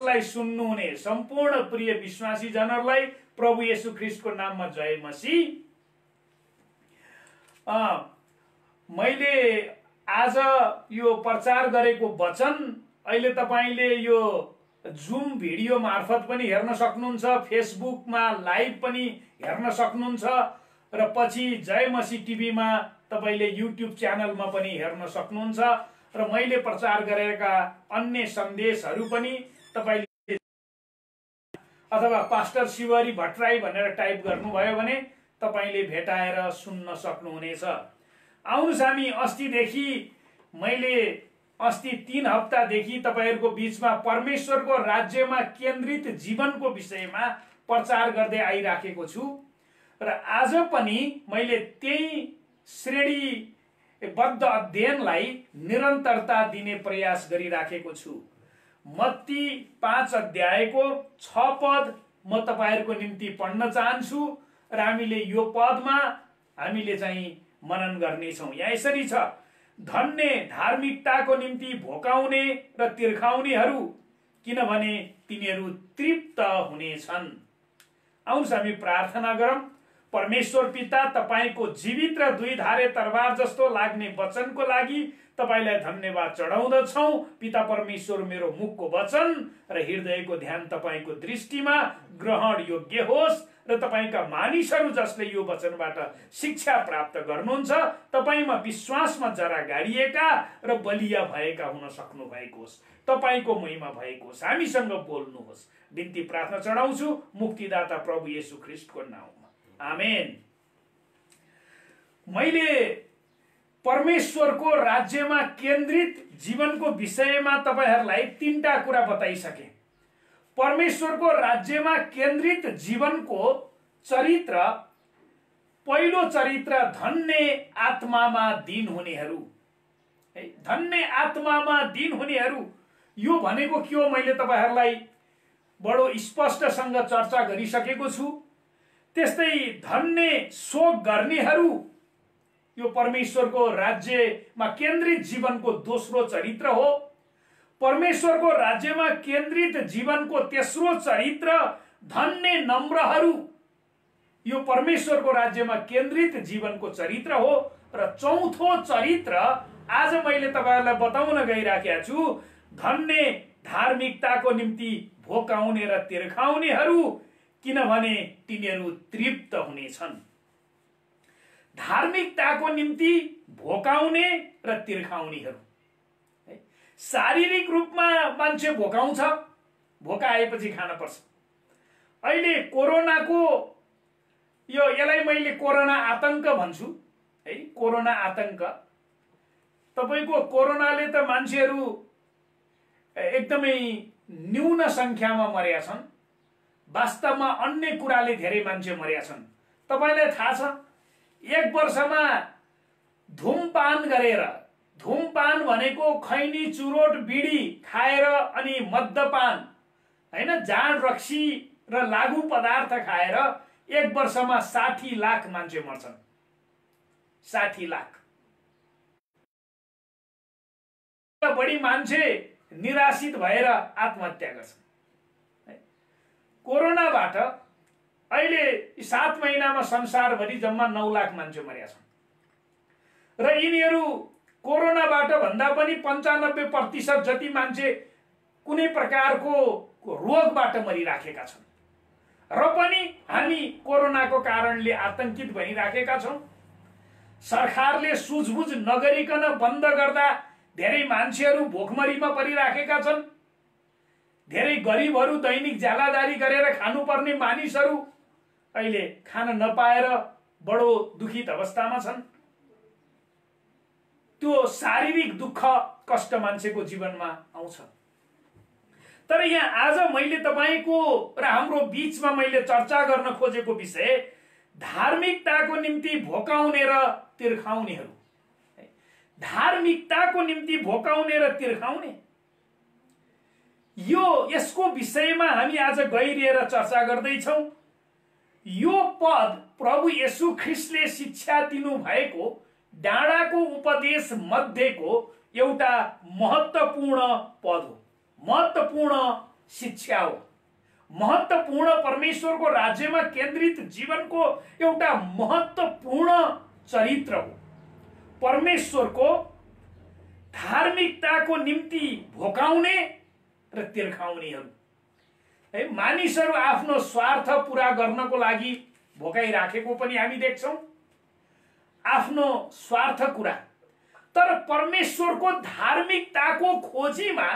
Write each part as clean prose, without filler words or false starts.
लाई सुन्नुहुने सम्पूर्ण प्रिय विश्वासी जनहरूलाई प्रभु येशू ख्रीष्टको नाममा जय मसीह। मैले आज यो प्रचार गरेको वचन अहिले तपाईले यो जुम भिडियो मार्फत पनि हेर्न सक्नुहुन्छ, फेसबुकमा लाइभ पनि हेर्न सक्नुहुन्छ र पछि जय मसीह टिभीमा तपाईले युट्युब च्यानलमा पनि हेर्न सक्नुहुन्छ र मैले प्रचार गरेका अन्य सन्देशहरू पनि तपाईले अथवा पास्टर शिवरी भट्टराई भनेर टाइप गर्नुभयो भने तपाईले भेटाएर सुन्न सक्नुहुनेछ। आउनुस् हामी अस्तिदेखि मैले 3 हप्तादेखि तपाईहरुको बीचमा परमेश्वरको राज्यमा केन्द्रित जीवनको विषयमा प्रचार गर्दै आइराखेको छु र आज पनि मैले त्यही श्रेणीबद्ध अध्ययनलाई निरन्तरता दिने प्रयास गरिराखेको छु। मत्ती 5 अध्यायको 6 पद म तपाईहरुको निम्ति पढ्न चाहन्छु र हामीले यो पदमा हामीले चाहिँ मनन गर्ने छौं। यहाँ यसरी छ, धन्य धार्मिकताको निम्ति भोकाउने र तिर्खाउनेहरू, किनभने तिनीहरू तृप्त हुनेछन्। आउनुस् हामी प्रार्थना गरौं। परमेश्वर पिता, तपाईको जीवित र दुई धारे तरबार जस्तो लाग्ने वचनको लागि तपाईलाई धन्यवाद चढाउँदछौं। पिता परमेश्वर, मेरो मुखको वचन र हृदयको ध्यान तपाईको दृष्टिमा ग्रहण योग्य होस् र तपाईका मानिसहरू जसले यो वचनबाट शिक्षा प्राप्त गर्नुहुन्छ तपाईमा विश्वासमा जरा गाडिएका र बलिया भएका हुन सक्नु भएको होस्। तपाईको महिमा भएको होस्, हामीसँग बोल्नुहोस्। बिन्ती प्रार्थना चढाउँछु मुक्तिदाता प्रभु येशू ख्रीष्टको नाममा, आमेन। मैले परमेश्वरको राज्यमा केन्द्रित जीवनको विषयमा तपाईहरुलाई 3टा कुरा बताइसके। परमेश्वरको राज्यमा केन्द्रित जीवनको चरित्र, पहिलो चरित्र धन्य आत्मामा दीन हुनेहरू। धन्य आत्मामा दीन हुनेहरू यो भनेको के हो मैले तपाईहरुलाई बडो स्पष्टसँग चर्चा गरिसकेको छु। त्यस्तै धन्य शोक गर्नेहरू यो परमेश्वरको राज्यमा केन्द्रित जीवनको दोस्रो चरित्र हो। परमेश्वरको राज्यमा केन्द्रित जीवनको तेस्रो चरित्र धन्य नम्रहरू यो परमेश्वरको राज्यमा केन्द्रित जीवनको चरित्र हो। र चौथो चरित्र आज मैले तपाईहरुलाई बताउन गइराखेको छु, धन्य धार्मिकताको निम्ति भोकाउने र तिर्खाउनेहरू, किनभने तिनीहरू तृप्त हुनेछन्। धार्मिकताको निम्ति भोकाउने र तिर्खाउनेहरू। शारीरिक रूपमा मान्छे भोकाउँछ, भोकाएपछि खान पर्छ। अहिले कोरोनाको यसलाई मैले कोरोना आतंक भन्छु है। कोरोना आतंक तपाईको कोरोनाले त मान्छेहरू एकदमै न्यून संख्यामा मरेका छन्। वास्तवमा अन्य कुराले धेरै मान्छे मरेका छन्। तपाईलाई थाहा छ, 1 वर्षमा धूमपान गरेर, धूमपान भनेको खैनी चुरोट बिडी खाएर अनि मद्यपान हैन, जाँड रक्सी र लागु पदार्थ खाएर 1 वर्षमा 60 लाख मान्छे मर्छन्। 60 लाख। बढी मान्छे निराशित भएर आत्महत्या गर्छन्। कोरोनाबाट अहिले 7 महिनामा संसारभरि जम्मा 9 लाख मान्छे मरेका छन् र यिनीहरू कोरोनाबाट भन्दा पनि 95% जति मान्छे कुनै प्रकारको रोगबाट मरिराखेका छन्। र पनि हामी कोरोनाको कारणले आतंकित भइराखेका छौं। सरकारले सुझबुझ नगरिकन बन्द गर्दा धेरै मान्छेहरू भोकमरीमा परिराखेका छन्। धेरै गरिबहरू दैनिक ज्यालादारी गरेर खानुपर्ने मानिसहरू अहिले खान नपाएर बडो दुखित अवस्थामा छन्। त्यो शारीरिक दुःख कष्ट मान्छेको जीवनमा आउँछ। तर यहाँ आज मैले तपाईको र हाम्रो बीचमा मैले चर्चा गर्न खोजेको विषय धार्मिकताको निम्ति भोकाउने र तिर्खाउनेहरू। धार्मिकताको निम्ति भोकाउने र तिर्खाउने, यसको विषयमा हामी आज गहिरिएर चर्चा गर्दैछौं। यो पद प्रभु येशू ख्रीष्टले शिक्षा दिनु भएको डाँडाको उपदेश मध्येको एउटा महत्त्वपूर्ण पद हो, महत्त्वपूर्ण शिक्षा हो, महत्त्वपूर्ण परमेश्वरको राज्यमा केन्द्रित जीवनको एउटा महत्त्वपूर्ण चरित्र हो। परमेश्वरको धार्मिकताको निम्ति भोकाउने र तिर्खाउनेहरू है। मानिसहरू आफ्नो स्वार्थ पूरा गर्नको लागि भोकाइराखेको पनि हामी देख्छौं, आफ्नो स्वार्थ कुरा। तर परमेश्वरको धार्मिकताको खोजीमा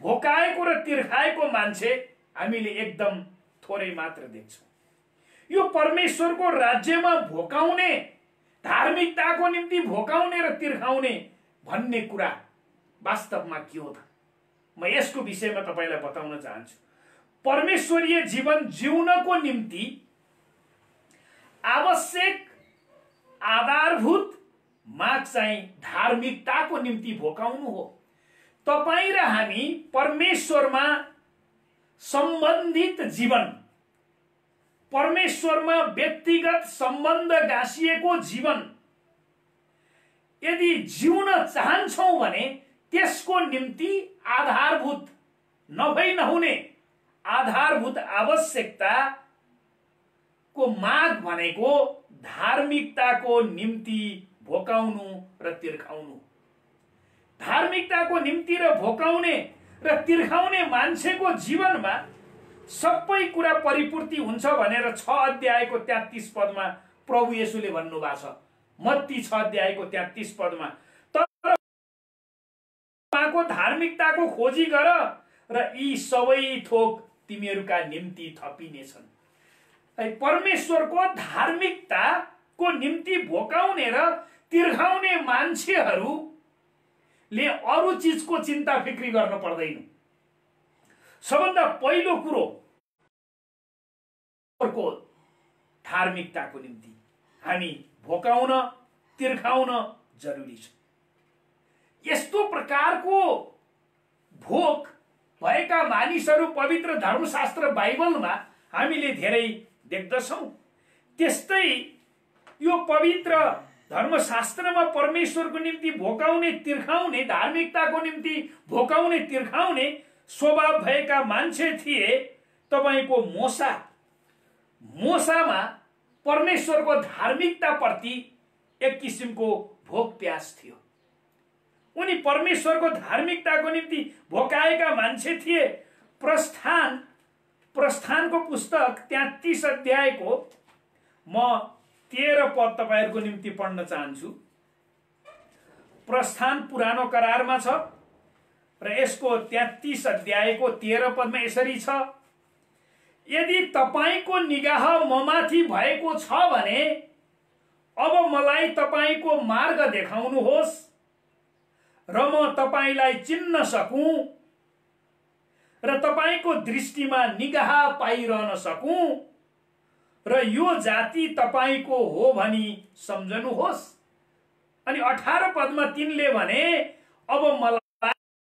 भोकाएको र तिर्खाएको मान्छे हामीले एकदम थोरै मात्र देख्छौं। यो परमेश्वरको राज्यमा भोकाउने, धार्मिकताको निम्ति भोकाउने र तिर्खाउने भन्ने कुरा वास्तवमा के हो त? म यसको विषयमा तपाईलाई बताउन चाहन्छु। परमेश्वरीय जीवन जिउनको निम्ति आवश्यक आधारभूत माग चाहिँ धार्मिकताको निम्ति भोकाउनु हो। तपाई र हामी परमेश्वरमा सम्बन्धित जीवन, परमेश्वरमा व्यक्तिगत सम्बन्ध गाँसिएको जीवन यदि जिउन चाहन्छौं भने त्यसको निम्ति आधारभूत नभई नहुने आधारभूत आवश्यकताको माग भनेको धार्मिकताको निम्ति भोकाउनु र तिर्खाउनु। धार्मिकताको निम्ति र भोकाउने र तिर्खाउने मान्छेको जीवनमा सबै कुरा परिपूर्ति हुन्छ भनेर 6 अध्यायको 33 पदमा प्रभु येशूले भन्नुभएको छ। मत्ती 6 अध्यायको 33 पदमा, तर उहाँको धार्मिकताको खोजी गर र यी सबै थोक तिमीहरूका निम्ति थपिनेछन्। परमेश्वरको धार्मिकताको निम्ति भोकाउने र तिर्खाउने मान्छेहरूले अरू चीजको चिन्ता फिक्री गर्न पर्दैन। सबभन्दा पहिलो कुरो धार्मिकताको निम्ति हामी भोकाउन तिर्खाउन जरुरी छ। यस्तो प्रकारको भोक भएका मानिसहरू पवित्र धर्मशास्त्र बाइबलमा हामीले धेरै देख्दछौं। त्यस्तै यो पवित्र धर्मशास्त्रमा परमेश्वरको निम्ति भोकाउने तिर्खाउने, धार्मिकताको निम्ति भोकाउने तिर्खाउने स्वभाव भएका मान्छे थिए। तपाईको मोसामा परमेश्वरको धार्मिकताप्रति एक किसिमको भोक प्यास थियो। उनी परमेश्वरको धार्मिकताको निम्ति भोकाएका मान्छे थिए। प्रस्थानको पुस्तक 33 अध्यायको म 13 पद तपाईहरुको निम्ति पढ्न चाहन्छु। प्रस्थान पुरानो करारमा छ र यसको 33 अध्यायको 13 पदमा यसरी छ, यदि तपाईको निगाह ममाथि भएको छ भने अब मलाई तपाईको मार्ग देखाउनुहोस् र म तपाईलाई चिन्न सकूं र तपाईको दृष्टिमा निगाह पाइरहन सकूं र यो जाति तपाईको हो भनी सम्झनुहोस्। अनि 18 पदमा तिनले भने अब मलाई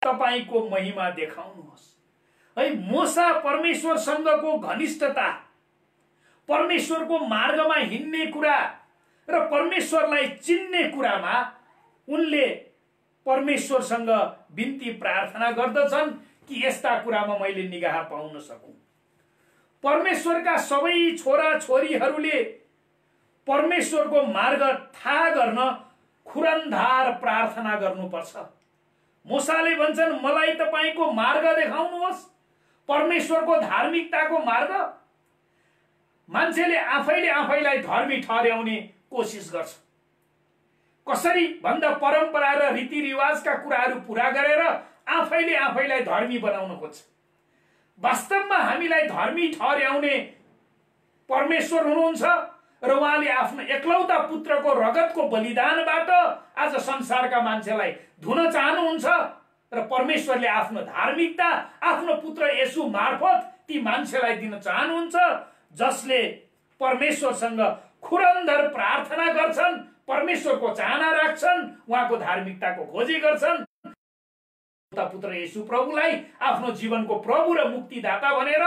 तपाईको महिमा देखाउनुहोस्। है, मोसा परमेश्वरसँगको घनिष्ठता, परमेश्वरको मार्गमा हिँड्ने कुरा र परमेश्वरलाई चिन्ने कुरामा उनले परमेश्वरसँग बिन्ती प्रार्थना गर्दछन् कि यस्ता कुरामा मैले निगाह पाउन सकूं। परमेश्वरका सबै छोरा छोरीहरूले परमेश्वरको मार्ग थाहा गर्न खुरन्धार प्रार्थना गर्नुपर्छ। मोसाले भन्छन् मलाई तपाईको मार्ग देखाउनुहोस्, परमेश्वरको धार्मिकताको मार्ग। मान्छेले आफैले आफैलाई धर्मी ठहर्याउने कोसिस गर्छ। कसरी भन्दा परम्परा र रीतिरिवाजका कुराहरू पूरा गरेर आफैले आफैलाई धर्मी बनाउन खोज्छ। वास्तवमा हामीलाई धर्मी ठहर्याउने परमेश्वर हुनुहुन्छ र उहाँले आफ्नो एकलौता पुत्रको रगतको बलिदानबाट आज संसारका मान्छेलाई धुन चाहनुहुन्छ र परमेश्वरले आफ्नो धार्मिकता आफ्नो पुत्र येशू मार्फत ती मान्छेलाई दिन चाहनुहुन्छ जसले परमेश्वरसँग खुरन्धर प्रार्थना गर्छन्, परमेश्वरको चाहना राख्छन्, उहाँको धार्मिकताको खोजी गर्छन्, पुत्र येशू प्रभुलाई आफ्नो जीवनको प्रभु र मुक्तिदाता भनेर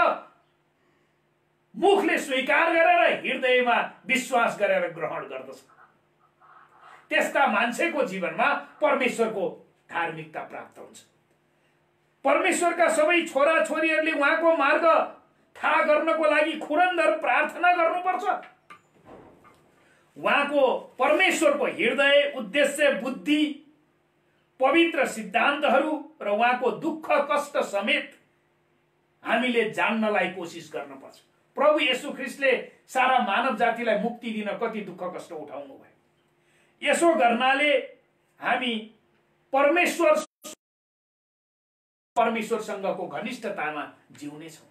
मुखले स्वीकार गरेर हृदयमा विश्वास गरेर ग्रहण गर्दछ। त्यस्ता मान्छेको जीवनमा परमेश्वरको धार्मिकता प्राप्त हुन्छ। परमेश्वरका सबै छोरा छोरीहरूले उहाँको मार्ग थाहा गर्नको लागि खुरन्दर प्रार्थना गर्नुपर्छ। उहाँको परमेश्वरको हृदय, उद्देश्य, बुद्धि, पवित्र सिद्धान्तहरू र उहाँको दुःख कष्ट समेत हामीले जान्नलाई कोसिस गर्नुपर्छ। प्रभु येशू ख्रीष्टले सारा मानव जातिलाई मुक्ति दिन कति दुःख कष्ट उठाउनु भयो। यसो गर्नाले हामी परमेश्वरसँगको घनिष्ठतामा जिउनेछौँ।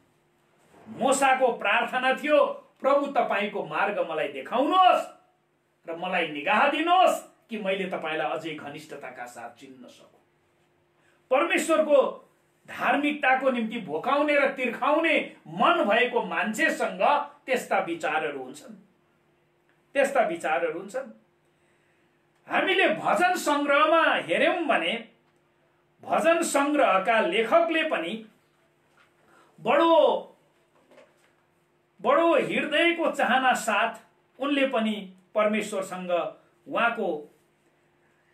मोसाको प्रार्थना थियो, प्रभु तपाईको मार्ग मलाई देखाउनुहोस् र मलाई निगाह दिनुहोस् कि मैले तपाईलाई अझै घनिष्ठताका साथ चिन्न सकूँ। परमेश्वरको धार्मिकताको निम्ति भोकाउने र तिर्खाउने मन भएको मान्छेसँग त्यस्ता विचारहरू हुन्छन्। हामीले भजन संग्रहमा हेर्यौं भने भजन संग्रहका लेखकले पनि बडो हृदयको चाहना साथ उनले पनि परमेश्वरसँग उहाँको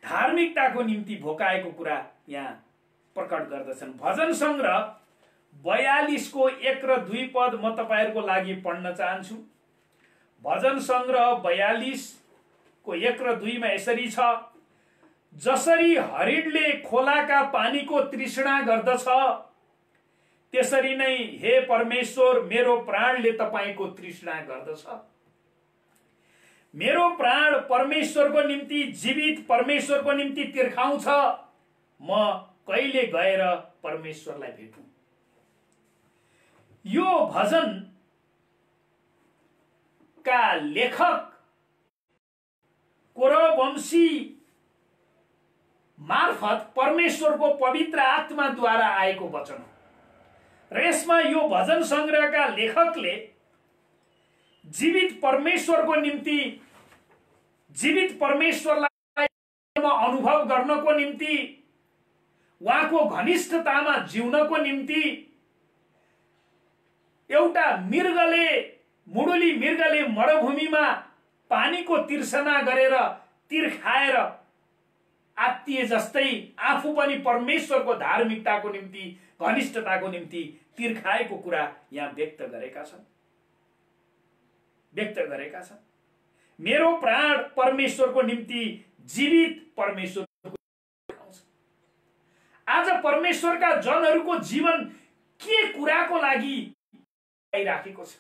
धार्मिकताको निम्ति भोकाएको कुरा यहाँ प्रकट गर्दछन्। भजन संग्रह 42 को 1 र 2 पद म तपाईहरुको लागि पढ्न चाहन्छु। भजन संग्रह 42 को 1 र 2 मा यसरी छ, जसरी हरिणले खोलाका पानीको तृष्णा गर्दछ त्यसरी नै हे परमेश्वर मेरो प्राणले तपाईको तृष्णा गर्दछ। मेरो प्राण परमेश्वरको निम्ति, जीवित परमेश्वरको निम्ति तिर्खाउँछ। म कहिले गएर परमेश्वरलाई भेटौं। यो भजन का लेखक कोरवंशी मार्फत परमेश्वरको पवित्र आत्माद्वारा आएको वचन हो र यसमा यो भजन संग्रहका लेखकले जीवित परमेश्वरको निम्ति, जीवित परमेश्वरलाई अनुभव गर्नको निम्ति, उहाँको घनिष्ठतामा जिउनको निम्ति एउटा मुडुली मृगले मरुभूमिमा पानीको तृष्णा गरेर तिर्खाएर आत्तिए जस्तै आफू पनि परमेश्वरको धार्मिकताको निम्ति, घनिष्ठताको निम्ति तिर्खाएको कुरा यहाँ व्यक्त गरेका छन्। मेरो प्राण परमेश्वरको निम्ति, जीवित परमेश्वरको आज परमेश्वरका जनहरूको जीवन के कुराको लागि आइराखेको छ,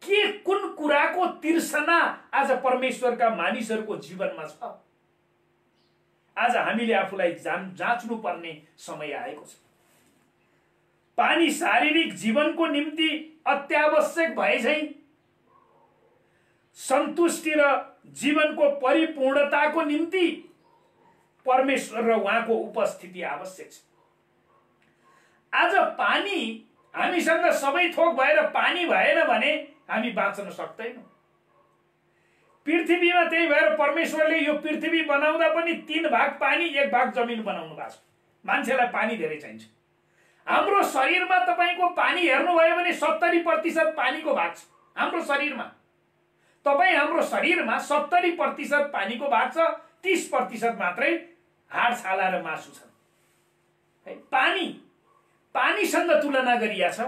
के कुन कुराको तृष्णा आज परमेश्वरका मानिसहरूको जीवनमा छ, आज हामीले आफूलाई जाँच्नु पर्ने समय आएको छ। पानी शारीरिक जीवनको निम्ति अत्यावश्यक भएझैं सन्तुष्टि र जीवनको परिपूर्णताको निम्ति परमेश्वर र उहाँको उपस्थिति आवश्यक छ। आज पानी हामीसँग सबै थोक भएर पानी भएन भने हामी बाँच्न सक्दैनौँ। पृथ्वीमा त्यही भएर परमेश्वरले यो पृथ्वी बनाउँदा पनि 3 भाग पानी 1 भाग जमिन बनाउनु भएको छ। मान्छेलाई पानी धेरै चाहिन्छ। हाम्रो शरीरमा तपाईको पानी हेर्नुभयो भने 70% पानीको भाग छ हाम्रो शरीरमा। हाम्रो शरीरमा 70% पानीको भाग छ, 30% मात्रै हाड छाला र मासु छ। पानीसँग तुलना गरिया छ,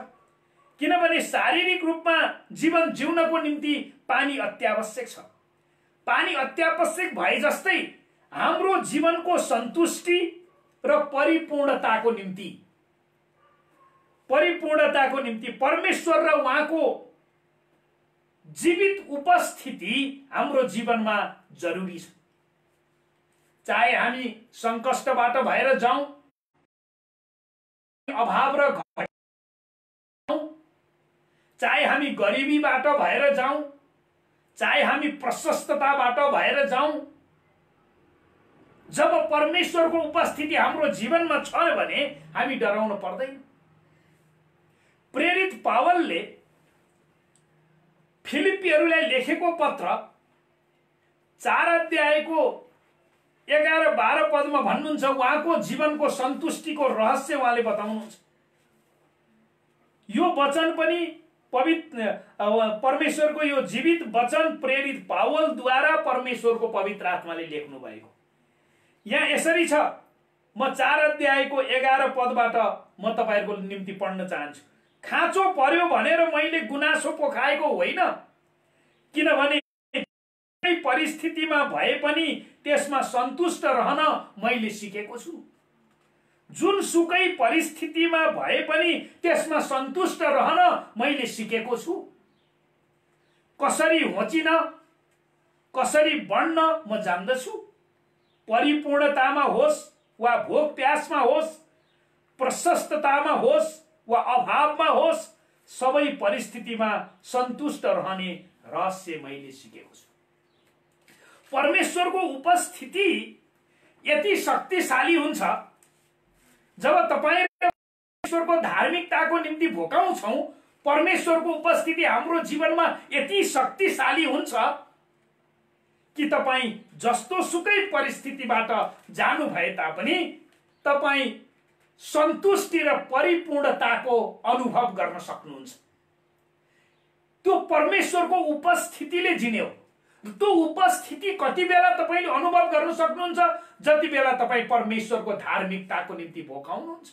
किनभने शारीरिक रूपमा जीवन जिउनको निम्ति पानी अत्यावश्यक छ। पानी अत्यावश्यक भए जस्तै हाम्रो जीवनको सन्तुष्टि र परिपूर्णताको निम्ति परमेश्वर र उहाँको जीवित उपस्थिति हाम्रो जीवनमा जरुरी छ। चाहे हामी संकष्टबाट भएर जाउँ, अभाव र घाट, चाहे हामी गरिबीबाट भएर जाउँ, चाहे हामी प्रशस्तताबाट भएर जाउँ, जब परमेश्वरको उपस्थिति हाम्रो जीवनमा छ भने हामी डराउनु पर्दैन। प्रेरित पावलले फिलिप्पीहरूलाई लेखेको पत्र 4 अध्यायको 11-12 पदमा भन्नुहुन्छ, उहाँको जीवनको सन्तुष्टिको रहस्य उहाँले बताउनुहुन्छ। यो वचन पनि परमेश्वरको यो जीवित वचन प्रेरित पावलद्वारा परमेश्वरको पवित्र आत्माले लेख्नु भएको। यहाँ यसरी छ, म 4 अध्यायको 11 पदबाट म तपाईहरुको निम्ति पढ्न चाहन्छु। खाँचो पर्यो भनेर मैले गुनासो पोखाएको होइन, किनभने कुनै परिस्थितिमा भए पनि त्यसमा सन्तुष्ट रहन मैले सिकेको छु। जुनसुकै परिस्थितिमा भए पनि त्यसमा सन्तुष्ट रहन मैले सिकेको छु। कसरी होचिन, कसरी बढ्न म जान्दछु। परिपूर्णतामा होस् वा भोक प्यासमा होस्, प्रशस्ततामा होस् वा अभावमा होस्, सबै परिस्थितिमा सन्तुष्ट रहने रहस्य मैले सिकेको छु। परमेश्वरको उपस्थिति यति शक्तिशाली हुन्छ, जब तपाईं परमेश्वरको धार्मिकताको निम्ति भोकाउँछौं, परमेश्वरको उपस्थिति हाम्रो जीवनमा यति शक्तिशाली हुन्छ कि तपाईं जस्तो सुकै परिस्थितिबाट जानु भए तापनि तपाईं सन्तुष्टि र परिपूर्णताको अनुभव गर्न सक्नुहुन्छ। त्यो परमेश्वरको उपस्थितिले जिने हो। त्यो उपस्थिति कति बेला तपाईले अनुभव गर्न सक्नुहुन्छ, जति बेला तपाईं परमेश्वरको धार्मिकताको निम्ति भोकाउनुहुन्छ।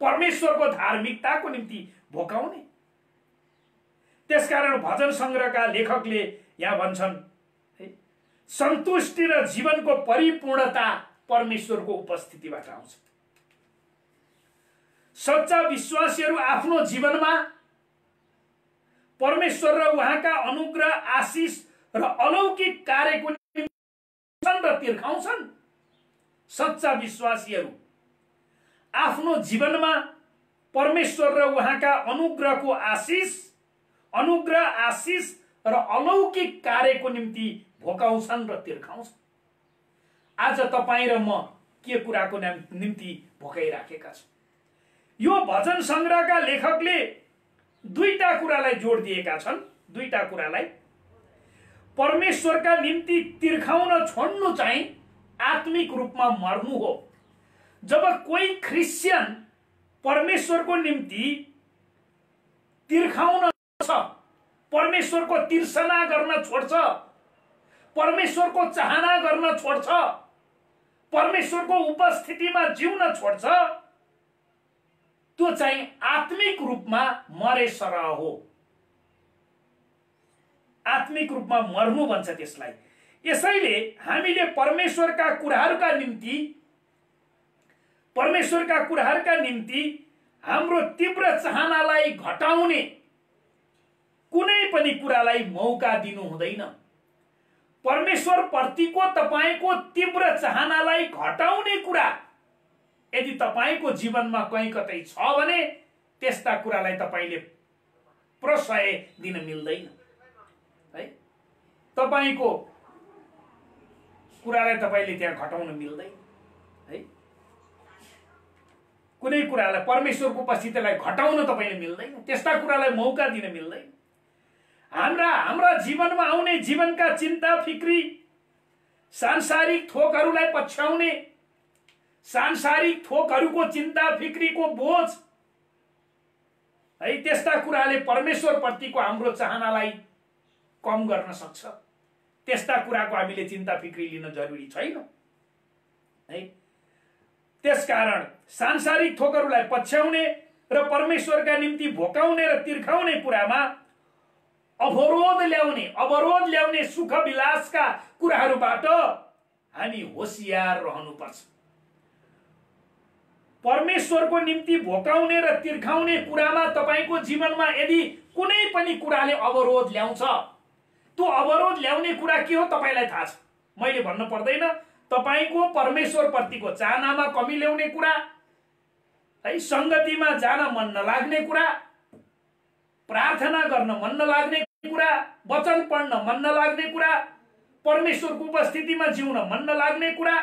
परमेश्वरको धार्मिकताको निम्ति भोकाउने। त्यसकारण भजन संग्रहका लेखकले यहाँ भन्छन्, सन्तुष्टि र जीवनको परिपूर्णता परमेश्वरको उपस्थितिबाट आउँछ। सच्चा विश्वासीहरू आफ्नो जीवनमा परमेश्वर र उहाँका अनुग्रह, आशिष र अलौकिक कार्यको निम्ति र तिर्खाउँछन्। सच्चा विश्वासीहरू आफ्नो जीवनमा परमेश्वर र उहाँका अनुग्रह, आशिष र अलौकिक कार्यको निम्ति भोकाउँछन् र तिर्खाउँछन्। आज तपाईं र म के कुराको निम्ति भोकाइराखेका छौं? यो भजन संग्रहका लेखकले दुईटा कुरालाई जोड दिएका छन्। दुईटा कुरालाई परमेश्वरका निम्ति तिर्खाउन छोड्नु चाहिँ आत्मिक रूपमा मर्नु हो। जब कोही क्रिस्चियन परमेश्वरको निम्ति तिर्खाउन छ, परमेश्वरको तिर्सना गर्न छोड्छ, परमेश्वरको चाहना गर्न छोड्छ, परमेश्वरको उपस्थितिमा जिउन छोड्छ, त्यो चाहिँ आत्मिक रूपमा मरे सरह हो। आत्मिक रूपमा मर्नु भन्छ त्यसलाई। यसैले हामीले परमेश्वरका कुराहरूका निम्ति हाम्रो तीव्र चाहनालाई घटाउने कुनै पनि कुरालाई मौका दिनु हुँदैन। परमेश्वर प्रतिको तपाईको तीव्र चाहनालाई घटाउने कुरा यदि तपाईको जीवनमा कहीँ कतै छ भने त्यस्ता कुरालाई तपाईले प्रशय दिन मिल्दैन है। तपाईको कुरालाई तपाईले त्यहाँ घटाउन मिल्दैन है। कुनै कुरालाई परमेश्वरको उपस्थितिलाई घटाउन तपाईले मिल्दैन, त्यस्ता कुरालाई मौका दिन मिल्दैन। हाम्रा जीवनमा आउने जीवनका चिन्ता फिक्री, सांसारिक थोकहरूलाई पछ्याउने, सांसारिक थोकहरूको चिन्ता फिक्रीको बोझ है, त्यस्ता कुराले परमेश्वर प्रतिको हाम्रो चाहनालाई कम गर्न सक्छ। त्यस्ता कुराको हामीले चिन्ता फिक्री लिन जरुरी छैन है। त्यसकारण सांसारिक थोकहरूलाई पछ्याउने र परमेश्वरका निम्ति भोकाउने र तिर्खाउने कुरामा अवरोध ल्याउने सुख विलासका कुराहरूबाट हामी होशियार रहनुपर्छ। परमेश्वरको निम्ति भोकाउने र तिर्खाउने कुरामा तपाईको जीवनमा यदि कुनै पनि कुराले अवरोध ल्याउँछ, त्यो अवरोध ल्याउने कुरा के हो तपाईलाई थाहा छ। मैले भन्न पर्दैन। तपाईको परमेश्वर प्रतिको चाहनामा कमी ल्याउने कुरा है, संगतिमा जान मन नलाग्ने कुरा, प्रार्थना गर्न मन नलाग्ने कुरा, वचन पढ्न मन नलाग्ने कुरा, परमेश्वरको उपस्थितिमा जिउन मन नलाग्ने कुरा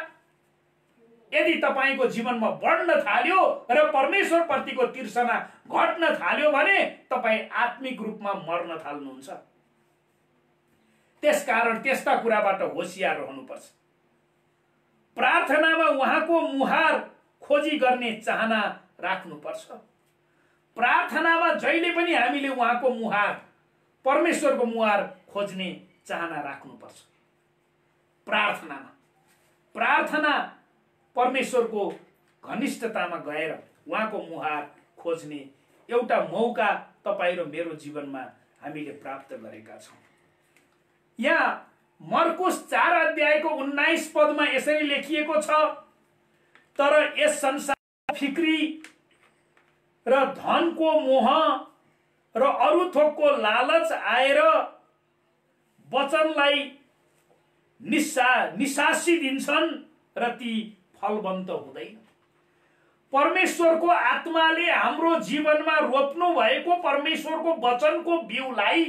यदि तपाईको जीवनमा बढ्न थाल्यो र परमेश्वर प्रतिको तिर्सना घट्न थाल्यो भने तपाई आत्मिक रूपमा मर्न थाल्नुहुन्छ। त्यसकारण त्यस्ता कुराबाट होशियार रहनुपर्छ। प्रार्थनामा उहाँको मुहार खोजी गर्ने चाहना राख्नुपर्छ। प्रार्थनामा जहिले पनि हामीले उहाँको मुहार, परमेश्वरको मुहार खोज्ने चाहना राख्नुपर्छ। प्रार्थना परमेश्वरको घनिष्ठतामा गएर उहाँको मुहार खोज्ने एउटा मौका तपाईँ र मेरो जीवनमा हामीले प्राप्त गरेका छौँ। यहाँ मर्कुस 4 अध्यायको 19 पदमा यसरी लेखिएको छ, तर यस संसार फिक्री र धनको मोह र अरू थोकको लालच आएर वचनलाई निसासी दिन्छन् र ती फलवन्त हुँदैन। परमेश्वरको आत्माले हाम्रो जीवनमा रोप्नु भएको परमेश्वरको वचनको बिउलाई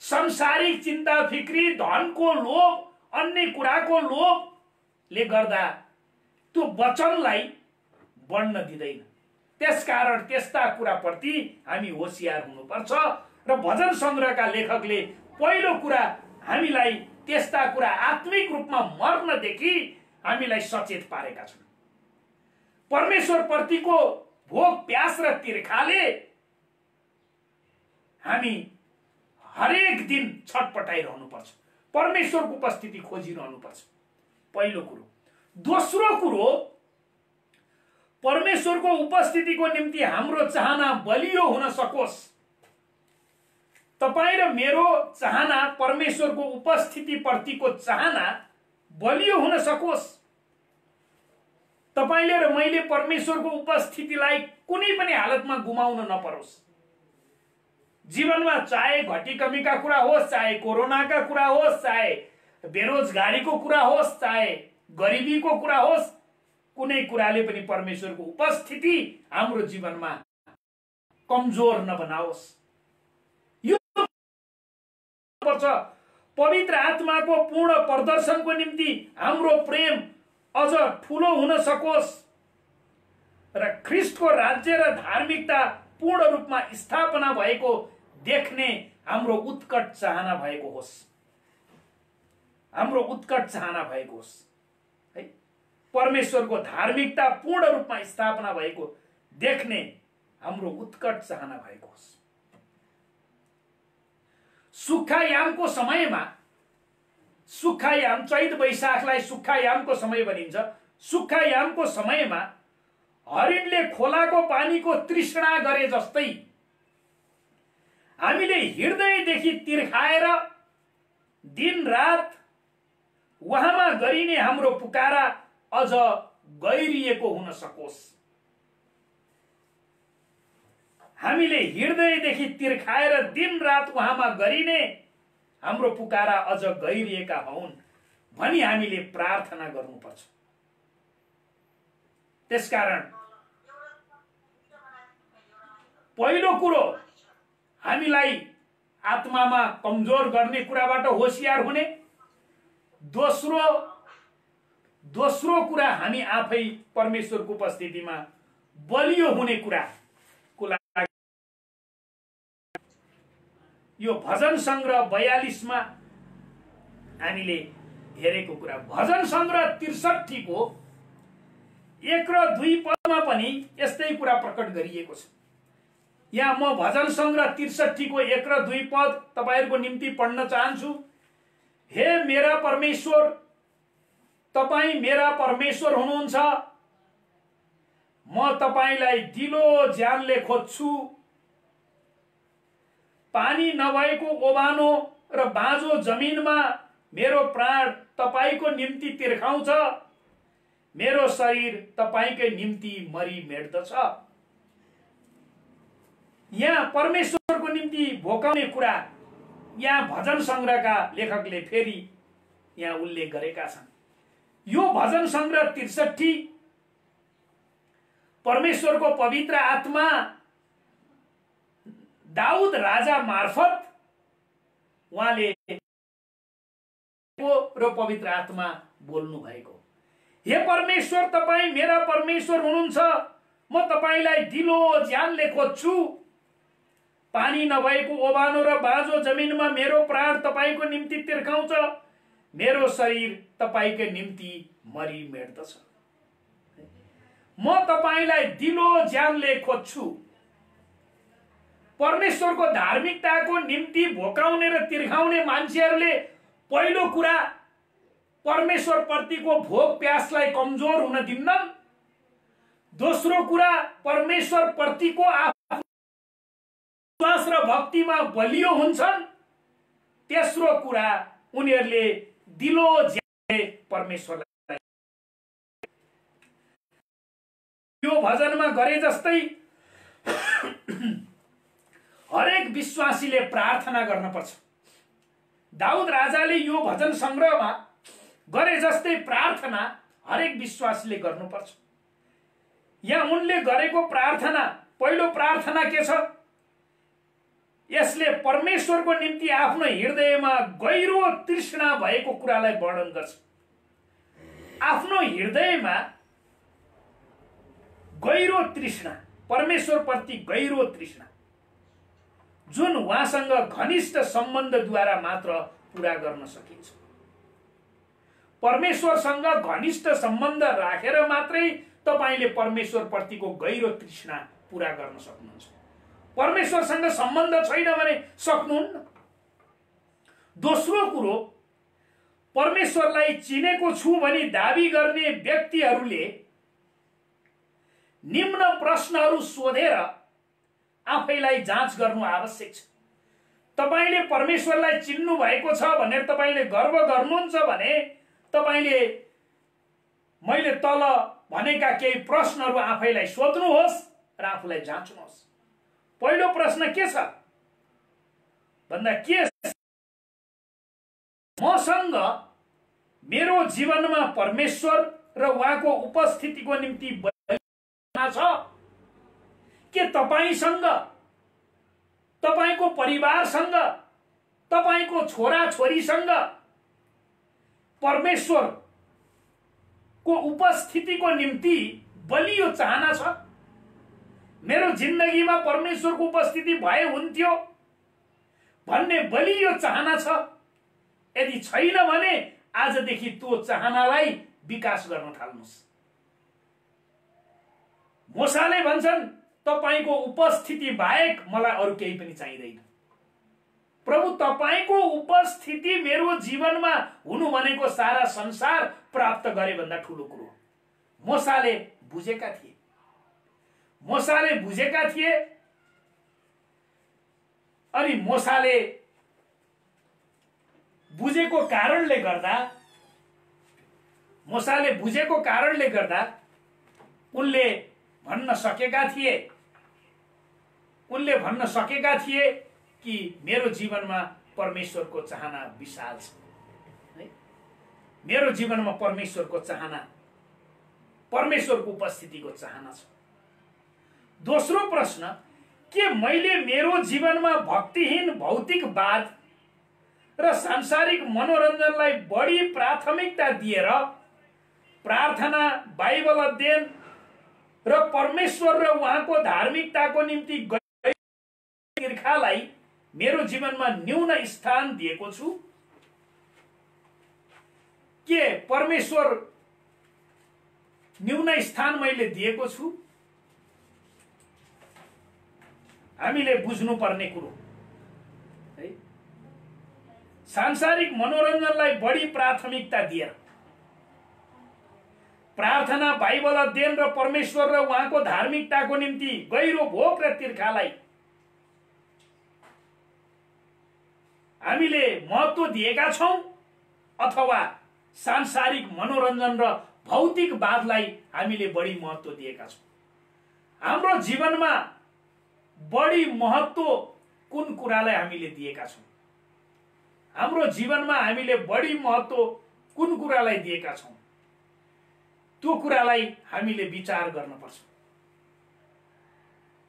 संसारिक चिन्ता फिक्री, धनको लोभ, अन्य कुराको लोभले गर्दा त्यो वचनलाई बढ्न दिँदैन। त्यसकारण त्यस्ता कुराप्रति हामी होशियार हुनुपर्छ र भजन संग्रहका लेखकले पहिलो कुरा हामीलाई त्यस्ता कुरा आत्मिक रूपमा मर्नदेखि हामीलाई सचेत पारेका छन्। परमेश्वर प्रतिको भोक, प्यास र तिर्खाले हामी हरेक दिन छटपटाइरहनुपर्छ, परमेश्वरको उपस्थिति खोजिरहनुपर्छ, पहिलो कुरो। दोस्रो कुरो, परमेश्वरको उपस्थितिको निम्ति हाम्रो चाहना बलियो हुन सकोस्। तपाईँ र मेरो चाहना, परमेश्वरको उपस्थिति प्रतिको चाहना बलियो हुन सकोस्। तपाईले र मैले परमेश्वरको उपस्थितिलाई कुनै पनि हालतमा गुमाउन नपरोस्। जीवनमा चाहे घटी कमीका कुरा होस्, चाहे कोरोनाका कुरा होस्, चाहे बेरोजगारीको कुरा होस्, चाहे गरिबीको कुरा होस्, कुनै कुराले पनि परमेश्वरको उपस्थिति हाम्रो जीवनमा कमजोर नबनाओस्। यो पर्छ पवित्र आत्माको पूर्ण प्रदर्शनको निम्ति हाम्रो प्रेम अझ ठूलो हुन सकोस् र ख्रीष्टको राज्य र धार्मिकता पूर्ण रूपमा स्थापना भएको देख्ने हाम्रो उत्कट चाहना भएको होस्। हाम्रो उत्कट चाहना भएको होस् है, परमेश्वरको धार्मिकता पूर्ण रूपमा स्थापना भएको देख्ने हाम्रो उत्कट चाहना भएको होस्। सुक्खायामको समयमा, सुक्खायाम चैत वैशाखलाई सुक्खायामको समय भनिन्छ। सुक्खायामको समयमा हरिणले खोलाको पानीको तृष्णा गरे जस्तै हामीले हृदयदेखि तिर्खाएर दिन रात उहाँमा गरिने हाम्रो पुकारा अझ गहिरिएको हुन सकोस्। हामीले हृदयदेखि तिर्खाएर दिन रात उहाँमा गरिने हाम्रो पुकारा अझ गहिरिएका हुन् भनी हामीले प्रार्थना गर्नुपर्छ। त्यसकारण पहिलो कुरो हामीलाई आत्मामा कमजोर गर्ने कुराबाट होशियार हुने, दोस्रो कुरा हामी आफै परमेश्वरको उपस्थितिमा बलियो हुने कुराको लागि यो भजन संग्रह 42 मा हामीले हेरेको कुरा। भजन संग्रह 63 को 1 र 2 पदमा पनि यस्तै कुरा प्रकट गरिएको छ। यहाँ म भजन संग्रह 63 को 1 र 2 पद तपाईहरुको निम्ति पढ्न चाहन्छु। हे मेरा परमेश्वर, तपाई मेरा परमेश्वर हुनुहुन्छ। म तपाईलाई दिलो ज्यानले खोज्छु। पानी नभएको ओबानो र बाँझो जमिनमा मेरो प्राण तपाईको निम्ति तिर्खाउँछ। मेरो शरीर तपाईकै निम्ति मरि मेट्दछ। यहाँ परमेश्वरको निम्ति भोकाउने कुरा यहाँ भजन संग्रहका लेखकले फेरि यहाँ उल्लेख गरेका छन्। यो भजन संग्रह 63 परमेश्वरको पवित्र आत्मा दाऊद राजा मार्फत उहाँले र पवित्र आत्मा बोल्नु भएको। हे परमेश्वर, तपाई मेरा परमेश्वर हुनुहुन्छ। म तपाईलाई दिलो ज्यानले खोज्छु। पानी नभएको ओबानो र बाँझो जमिनमा मेरो प्राण तपाईको निम्ति तिर्खाउँछ। मेरो शरीर तपाईकै निम्ति मरि मेट्दछ। म तपाईलाई दिलो ज्यानले खोज्छु। परमेश्वरको धार्मिकताको निम्ति भोकाउने र तिर्खाउने मान्छेहरूले पहिलो कुरा परमेश्वर प्रतिको भोग प्यासलाई कमजोर हुन दिन्नन्। दोस्रो कुरा, परमेश्वर प्रतिको विश्वास र भक्तिमा बलियो हुन्छन्। तेस्रो कुरा, उनीहरूले दिलो ज्यानले परमेश्वरलाई यो भजनमा गरे जस्तै हरेक विश्वासीले प्रार्थना गर्न पर्छ। दाउद राजाले यो भजन संग्रहमा गरे जस्तै प्रार्थना हरेक विश्वासीले गर्नुपर्छ। यहाँ उनले गरेको प्रार्थना, पहिलो प्रार्थना के छ? यसले परमेश्वरको निम्ति आफ्नो हृदयमा गहिरो तृष्णा भएको कुरालाई वर्णन गर्छ। आफ्नो हृदयमा गहिरो तृष्णा, परमेश्वर प्रति गहिरो तृष्णा, जुन उहाँसँग घनिष्ठ सम्बन्धद्वारा मात्र पूरा गर्न सकिन्छ। परमेश्वरसँग घनिष्ठ सम्बन्ध राखेर मात्रै तपाईले परमेश्वर प्रतिको गहिरो तृष्णा पूरा गर्न सक्नुहुन्छ। परमेश्वरसँग सम्बन्ध छैन भने सक्नुहुन्न। दोस्रो कुरो, परमेश्वरलाई चिनेको छु भनी दाबी गर्ने व्यक्तिहरूले निम्न प्रश्नहरू सोधेर आफैलाई जाँच गर्नु आवश्यक छ। तपाईले परमेश्वरलाई चिन्नु भएको छ भनेर तपाईले गर्व गर्नुहुन्छ भने तपाईले मैले तल भनेका केही प्रश्नहरू आफैलाई सोध्नुहोस् र आफूलाई जाँच्नुहोस्। पहिलो प्रश्न के छ भन्दा, के मसँग मेरो जीवनमा परमेश्वर र उहाँको उपस्थितिको निम्ति छ? के तपाईसँग, तपाईको परिवारसँग, तपाईको छोरा छोरीसँग परमेश्वरको उपस्थितिको निम्ति बलियो चाहना छ? मेरो जिन्दगीमा परमेश्वरको उपस्थिति भए हुन्थ्यो भन्ने बलियो चाहना छ? यदि छैन भने आजदेखि त्यो चाहनालाई विकास गर्न थाल्नुहोस्। मोसाले भन्छन्, तपाईको उपस्थिति बाहेक मलाई अरू केही पनि चाहिँदैन। प्रभु, तपाईको उपस्थिति मेरो जीवनमा हुनु भनेको सारा संसार प्राप्त गरे भन्दा ठूलो कुरो। मोसाले बुझेका थिए, मोसाले बुझेका थिए। अनि मोसाले बुझेको कारणले गर्दा उनले भन्न सकेका थिए कि मेरो जीवनमा परमेश्वरको चाहना विशाल छ। मेरो जीवनमा परमेश्वरको चाहना, परमेश्वरको उपस्थितिको चाहना छ। दोस्रो प्रश्न, के मैले मेरो जीवनमा भक्तिहीन भौतिकवाद र सांसारिक मनोरञ्जनलाई बढी प्राथमिकता दिएर प्रार्थना, बाइबल अध्ययन र परमेश्वर र उहाँको धार्मिकताको निम्ति तीर्खालाई मेरो जीवनमा न्यून स्थान दिएको छु? के परमेश्वर न्यून स्थान मैले दिएको छु? हामीले बुझ्नु पर्ने कुरो है, सांसारिक मनोरञ्जनलाई बढी प्राथमिकता दिएर प्रार्थना, बाइबल अध्ययन र परमेश्वर र उहाँको धार्मिकताको निम्ति गहिरो भोक र तीर्खालाई हामीले महत्त्व दिएका छौं अथवा सांसारिक मनोरञ्जन र भौतिकवादलाई हामीले बढी महत्त्व दिएका छौं? हाम्रो जीवनमा बढी महत्त्व कुन कुरालाई हामीले दिएका छौं? हाम्रो जीवनमा हामीले बढी महत्त्व कुन कुरालाई दिएका छौं? त्यो कुरालाई हामीले विचार गर्नुपर्छ।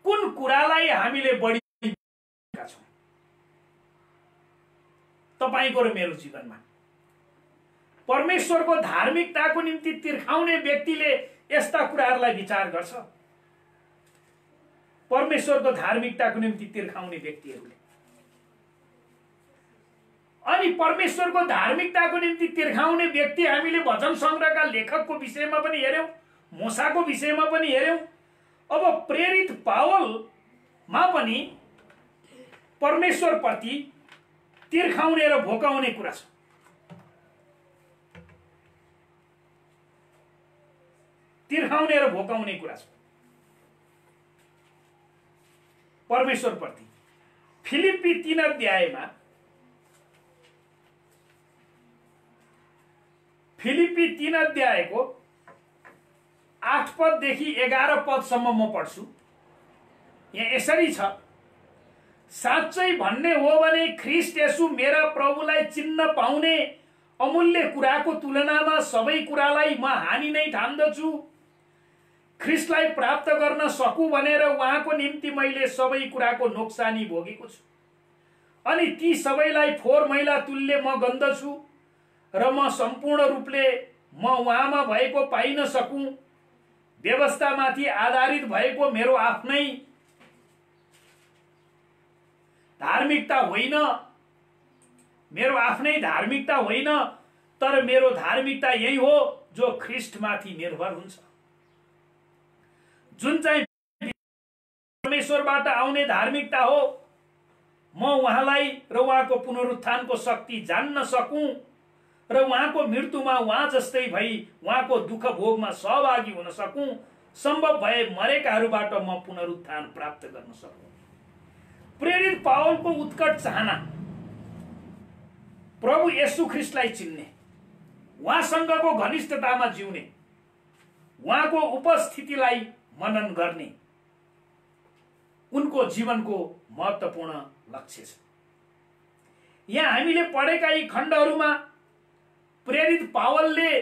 कुन कुरालाई हामीले बढी दिएका छौं? तपाईको र मेरो जीवनमा परमेश्वरको धार्मिकताको निम्ति तिर्खाउने व्यक्तिले यस्ता कुराहरूलाई विचार गर्छ। परमेश्वरको धार्मिकताको निम्ति तिर्खाउने व्यक्तिहरूले, अनि परमेश्वरको धार्मिकताको निम्ति तिर्खाउने व्यक्ति हामीले भजन संग्रहका लेखकको विषयमा पनि हेर्यौं, मोसाको विषयमा पनि हेर्यौं। अब प्रेरित पावलमा पनि परमेश्वर प्रति तिर्खाउने र भोकाउने कुरा छ। तिर्खाउने र भोकाउने कुरा छ परमेश्वरप्रति। फिलिप्पी 3 अध्यायमा फिलिप्पी 3 अध्यायको 8 पददेखि 11 पदसम्म म पढ्छु। यहाँ यसरी छ, साँच्चै भन्ने हो भने ख्रीष्ट येशू मेरा प्रभुलाई चिन्न पाउने अमूल्य कुराको तुलनामा सबै कुरालाई म हानि नै ठान्दछु। ख्रीष्टलाई प्राप्त गर्न सकु भनेर उहाँको निम्ति मैले सबै कुराको नोक्सानी भोगेको छु, अनि ती सबैलाई फोहोर मैला तुल्य म गन्दछु, र म सम्पूर्ण रूपले म उहाँमा भएको पाइन सकूं। व्यवस्थामाथि आधारित भएको मेरो आफ्नै धार्मिकता होइन, मेरो आफ्नै धार्मिकता होइन, तर मेरो धार्मिकता यही हो जो ख्रीष्टमाथि निर्भर हुन्छ, जुन चाहिँ परमेश्वरबाट आउने धार्मिकता हो। म उहाँलाई र उहाँको पुनरुत्थानको शक्ति जान्न सकूं र उहाँको मृत्युमा उहाँ जस्तै भई उहाँको दुःख भोगमा सहभागी हुन सकूं, सम्भव भए मरेकाहरूबाट म पुनरुत्थान प्राप्त गर्न सकूं। प्रेरित पावलको उत्कट चाहना प्रभु येशू ख्रीष्टलाई चिन्ने, उहाँसँगको घनिष्ठतामा जिउने, उहाँको उपस्थितिलाई मनन गर्ने उनको जीवनको महत्त्वपूर्ण लक्ष्य छ। यहाँ हामीले पढेका यी खण्डहरूमा प्रेरित पावलले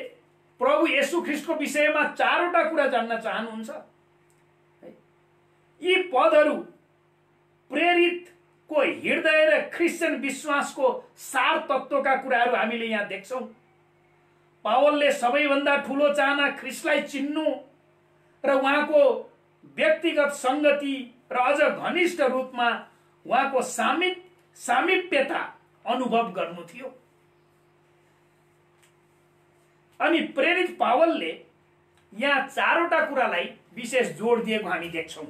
प्रभु येशू ख्रीष्टको विषयमा 4वटा कुरा जान्न चाहनुहुन्छ। यी पदहरू प्रेरितको हृदय र क्रिस्चियन विश्वासको सार तत्त्वका कुराहरू हामीले यहाँ देख्छौं। पावलले सबैभन्दा ठूलो चाहना ख्रीष्टलाई चिन्नु र उहाँको व्यक्तिगत संगति र अझ घनिष्ठ रूपमा उहाँको सामिप्यता अनुभव गर्नु थियो। अनि प्रेरित पावलले यहाँ 4वटा कुरालाई विशेष जोड दिएको हामी देख्छौं।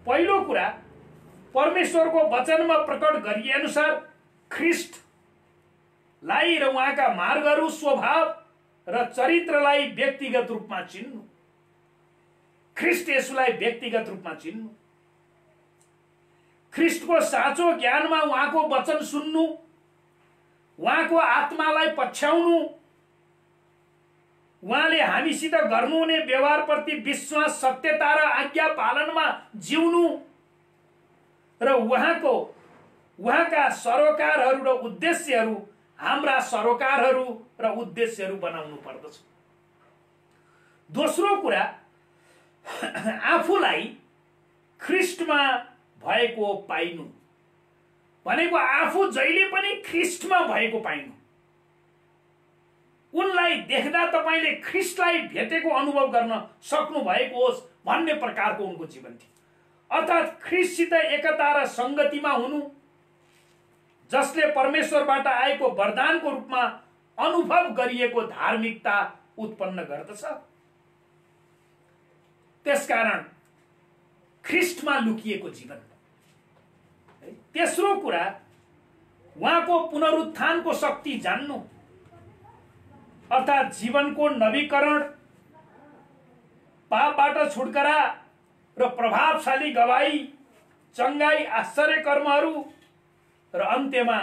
पहिलो कुरा, परमेश्वरको वचनमा प्रकट गरिए अनुसार ख्रीष्टलाई र उहाँका मार्गहरू, स्वभाव र चरित्रलाई व्यक्तिगत रूपमा चिन्नु, ख्रीष्ट येशूलाई व्यक्तिगत रूपमा चिन्नु, ख्रीष्टको साँचो ज्ञानमा उहाँको वचन सुन्नु, उहाँको आत्मालाई पछ्याउनु, उहाँले हामीसित गर्नुहुने व्यवहारप्रति विश्वास, सत्यता र आज्ञा पालनमा जिउनु र उहाँका सरोकारहरू र उद्देश्यहरू हाम्रा सरोकारहरू र उद्देश्यहरू बनाउनु पर्दछ। दोस्रो कुरा, आफूलाई ख्रीष्टमा भएको पाइनु भनेको आफू जहिले पनि ख्रीष्टमा भएको पाइनु। उनलाई देख्दा तपाईले ख्रीष्टलाई भेटेको अनुभव गर्न सक्नु भएको होस् भन्ने प्रकारको उनको जीवन थियो। अर्थात् ख्रीष्टसित एकता र संगतिमा हुनु, जसले परमेश्वरबाट आएको वरदानको रूपमा अनुभव गरिएको धार्मिकता उत्पन्न गर्दछ। त्यसकारण ख्रीष्टमा लुकिएको जीवन। तेस्रो कुरा, उहाँको पुनरुत्थानको शक्ति जान्नु, अर्थात् जीवनको नवीकरण, पापबाट छुटकारा र प्रभावशाली गवाही, चंगाई, आश्चर्य कर्महरू र अन्त्यमा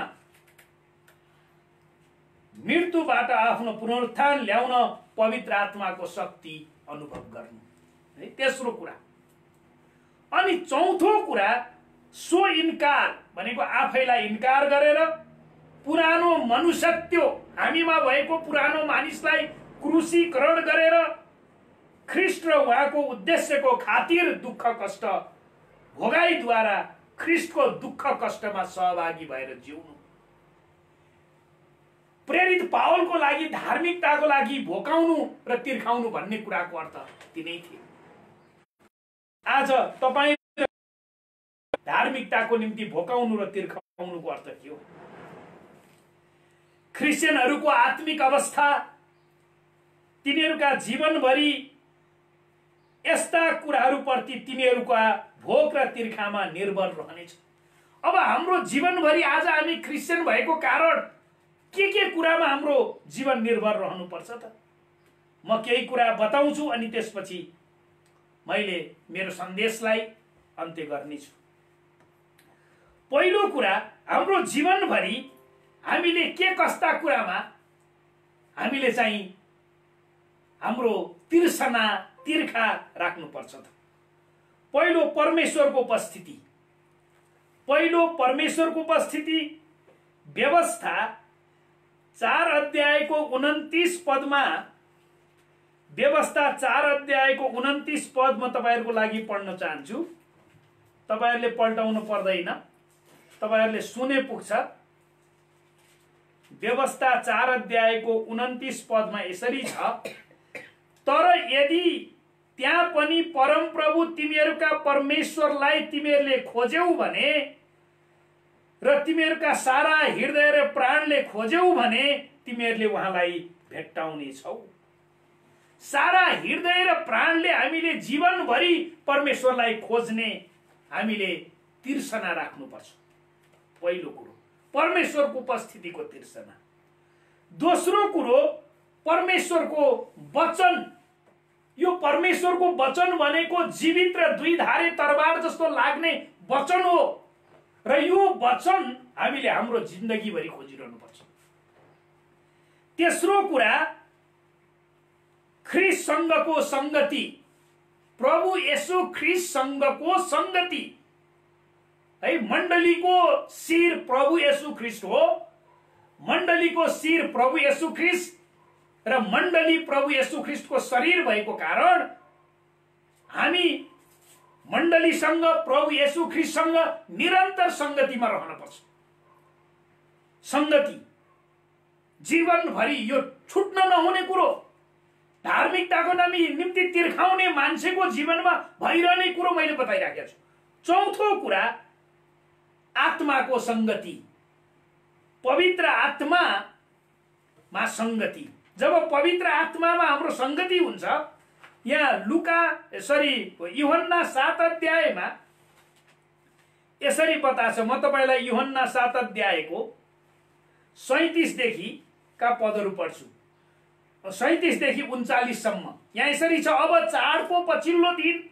मृत्युबाट आफ्नो पुनरुत्थान ल्याउन पवित्र आत्माको शक्ति अनुभव गर्नु। तेस्रो कुरा। अनि चौथो कुरा, सो इन्कार भनेको आफैलाई इन्कार गरेर पुरानो मनुष्यत्व, हामीमा भएको पुरानो मानिसलाई क्रुसीकरण गरेर ख्रीष्ट र उहाँको उद्देश्यको खातिर दुःख कष्ट भोगाईद्वारा ख्रीष्टको दुःख कष्टमा सहभागी भएर जिउनु। प्रेरित पावलको लागि धार्मिकताको लागि भोकाउनु र तिर्खाउनु भन्ने कुराको अर्थ तिनै थियो। आज तपाई धार्मिकताको निम्ति भोकाउनु र तिर्खाउनुको अर्थ के हो? क्रिश्चियनहरूको आत्मिक अवस्था, तिनीहरूका जीवनभरि यस्ता कुराहरूप्रति तिनीहरूका भोक र तिर्खामा निर्भर रहनेछ। अब हाम्रो जीवनभरि आज हामी क्रिश्चियन भएको कारण के कुरामा हाम्रो जीवन निर्भर रहनुपर्छ त? म केही कुरा बताउँछु अनि त्यसपछि मैले मेरो सन्देशलाई अन्त्य गर्नेछु। पहिलो कुरा, हाम्रो जीवनभरि हामीले के कस्ता कुरामा हामीले चाहिँ हाम्रो तिर्सना तिर्खा राख्नुपर्छ त? पहिलो परमेश्वरको उपस्थिति। पहिलो परमेश्वरको उपस्थिति व्यवस्था 4 अध्यायको 29 पदमा, व्यवस्था 4 अध्यायको 29 पद म तपाईहरुको लागि पढ्न चाहन्छु। तपाईहरुले पल्टाउनु पर्दैन, तपाईहरुले सुने पुग्छ। व्यवस्था 4 अध्यायको 29 पदमा यसरी छ, तर यदि त्यहाँ पनि परमप्रभु तिमीहरूका परमेश्वरलाई तिमीहरूले खोज्यौ भने र तिमीहरूका सारा हृदय र प्राणले खोज्यौ भने तिमीहरूले उहाँलाई भेट्टाउने छौ। सारा हृदय र प्राणले हामीले जीवनभरि परमेश्वरलाई खोज्ने हामीले तिर्सना राख्नुपर्छ। पहिलो कुरो परमेश्वरको उपस्थितिको तिर्सना। दोस्रो कुरो परमेश्वरको वचन। यो परमेश्वरको वचन भनेको जीवित र दुईधारे तरबार जस्तो लाग्ने वचन हो र यो वचन हामीले हाम्रो जिन्दगीभरि खोजिरहनुपर्छ। तेस्रो कुरा ख्रीष्टसँगको संगति, प्रभु येशू ख्रीष्टसँगको संगति है। मण्डलीको शिर प्रभु येशू ख्रीष्ट हो। मण्डलीको शिर प्रभु येशू ख्रीष्ट र मण्डली प्रभु येशू ख्रीष्टको शरीर भएको कारण हामी मण्डलीसँग प्रभु येशू ख्रीष्टसँग निरन्तर संगतिमा रहनुपर्छ। संगति जीवनभरि यो छुट्न नहुने कुरो। धार्मिकताको निम्ति तिर्खाउने मान्छेको जीवनमा भइरहने कुरो मैले बताइराखेको छु। चौथो कुरा आत्माको संगति, पवित्र आत्मामा संगति। जब पवित्र आत्मामा हाम्रो संगति हुन्छ, यहाँ यूहन्ना 7 अध्यायमा यसरी बताछ। म तपाईलाई यूहन्ना 7 अध्यायको 37 देखि का पदहरू पढ्छु, 37 देखि 39 सम्म। यहाँ यसरी छ, अब चाडको पछिल्लो दिन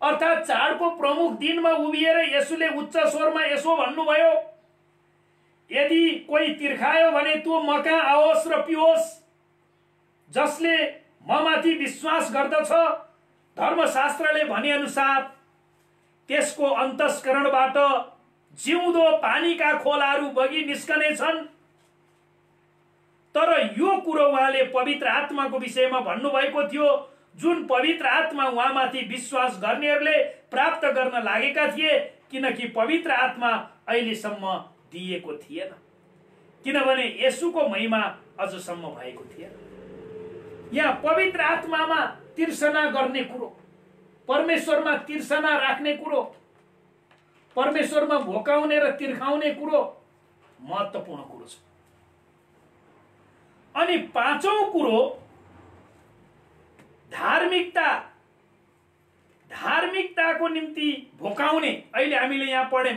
अर्थात चाडको प्रमुख दिनमा उभिएर येशूले उच्च स्वरमा यसो भन्नुभयो, यदि कोही तिर्खायो भने त्यो मका आओस् र पिओस्। जसले ममाथि विश्वास गर्दछ, धर्मशास्त्रले भने अनुसार त्यसको अन्तस्करणबाट जिउँदो पानीका खोलाहरू बगी निस्कने छन्। तर यो कुरो उहाँले पवित्र आत्माको विषयमा भन्नुभएको थियो, जुन पवित्र आत्मा उहाँमाथि विश्वास गर्नेहरूले प्राप्त गर्न लागेका थिए, किनकि पवित्र आत्मा अहिलेसम्म दिएको थिएन, किनभने येशूको महिमा अझसम्म भएको थिएन। यहाँ पवित्र आत्मामा तिर्सना गर्ने कुरो, परमेश्वरमा तिर्सना राख्ने कुरो, परमेश्वरमा भोकाउने र तिर्खाउने कुरो महत्त्वपूर्ण कुरो छ। अनि पाँचौं कुरो धार्मिकता। धार्मिकताको निम्ति भोकाउने। अहिले हामीले यहाँ पढ्यौं,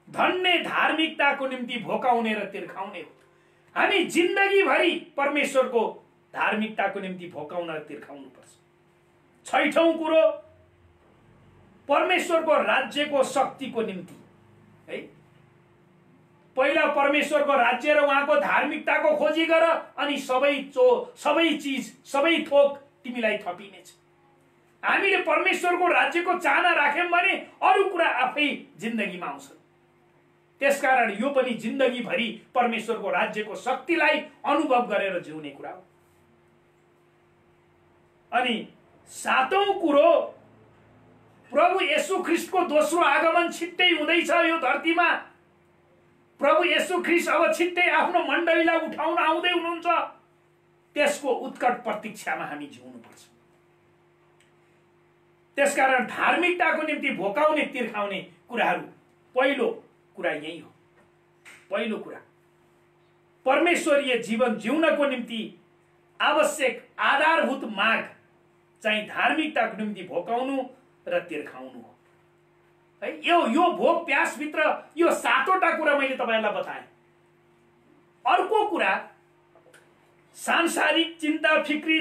धन्य धार्मिकताको निम्ति भोकाउने र तिर्खाउने। हामी जिन्दगीभरि परमेश्वरको धार्मिकताको निम्ति भोकाउन र तिर्खाउनु पर्छ। छैठौं कुरो परमेश्वरको राज्यको शक्तिको निम्ति है। पहिला परमेश्वरको राज्य र उहाँको धार्मिकताको खोजी गर, अनि सबै चीज सबै थोक तिमीलाई थपिनेछ। हामीले परमेश्वरको राज्यको चाहना राख्यौं भने अरु कुरा आफै जिन्दगीमा आउँछ। त्यसकारण यो पनि जिन्दगीभरि परमेश्वरको राज्यको शक्तिलाई अनुभव गरेर जिउने कुरा हो। अनि सातौं कुरो प्रभु येशू ख्रीष्टको दोस्रो आगमन छिट्टै हुँदैछ यो धरतीमा। प्रभु येशू ख्रीष्ट अब छिट्टै आफ्नो मण्डलीलाई उठाउन आउँदै हुनुहुन्छ। त्यसको उत्कट प्रतीक्षामा हामी जिउनु पर्छ। त्यसकारण धार्मिकताको निम्ति भोकाउने तिर्खाउने कुराहरू, पहिलो कुरा यही हो। पहिलो कुरा परमेश्वरीय जीवन जिउनको निम्ति आवश्यक आधारभूत माग चाहिँ धार्मिकताको निम्ति भोकाउनु र तिर्खाउनु हो है। यो भोक प्यास भित्र यो सातवटा कुरा मैले तपाईहरुलाई बताएँ। अर्को कुरा सांसारिक चिन्ता फिक्री,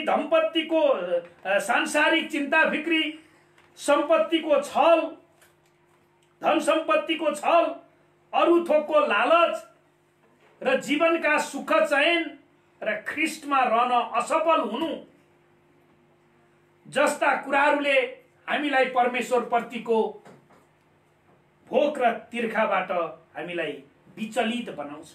सांसारिक चिन्ता फिक्री, सम्पत्तिको छल, धन सम्पत्तिको छल, अरू थोकको लालच र जीवनका सुख चयन र ख्रिस्टमा रहन असफल हुनु जस्ता कुराहरूले हामीलाई परमेश्वर प्रतिको भोक र तिर्खाबाट हामीलाई विचलित बनाउँछ।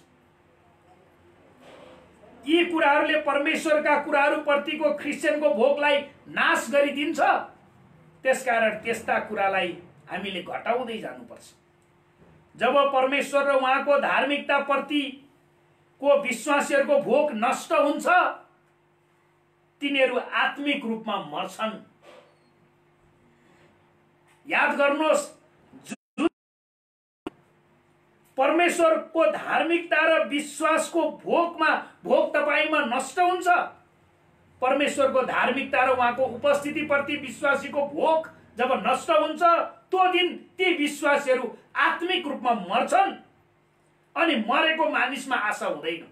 यी कुराहरूले परमेश्वरका कुराहरू प्रतिको क्रिस्चियनको भोकलाई नाश गरिदिन्छ। त्यसकारण त्यस्ता कुरालाई हामीले घटाउँदै जानुपर्छ। जब परमेश्वर र उहाँको धार्मिकता प्रतिको विश्वासीहरूको भोक नष्ट हुन्छ, तिनीहरू आत्मिक रूपमा मर्छन्। याद गर्नुहोस्, परमेश्वरको धार्मिकता र विश्वासको भोक तपाईमा नष्ट हुन्छ। परमेश्वरको धार्मिकता र उहाँको उपस्थिति प्रति विश्वासीको भोक जब नष्ट हुन्छ, त्यो दिन ती विश्वासीहरू आत्मिक रूपमा मर्छन्। अनि मरेको मानिसमा आशा हुँदैन,